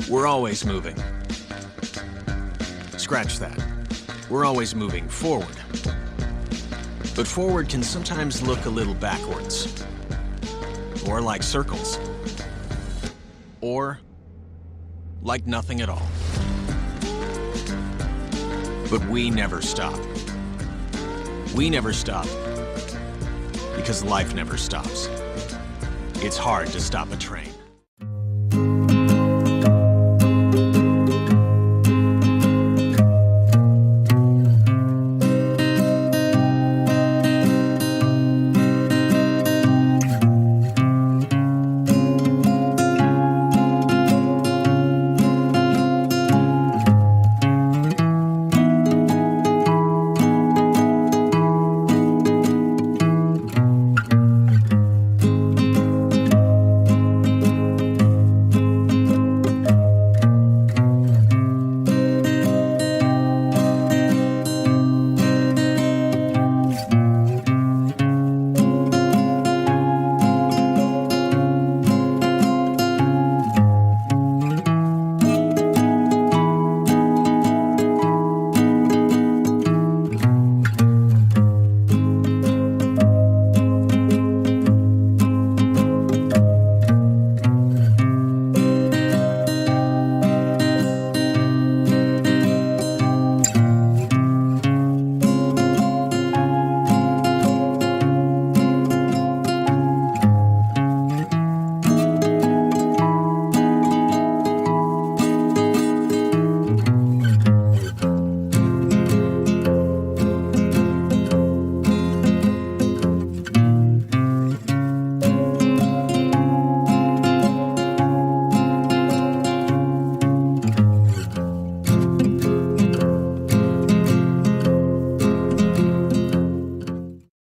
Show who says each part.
Speaker 1: We're always moving. Scratch that. We're always moving forward. But forward can sometimes look a little backwards. Or like circles. Or like nothing at all. But we never stop. We never stop because life never stops. It's hard to stop a train.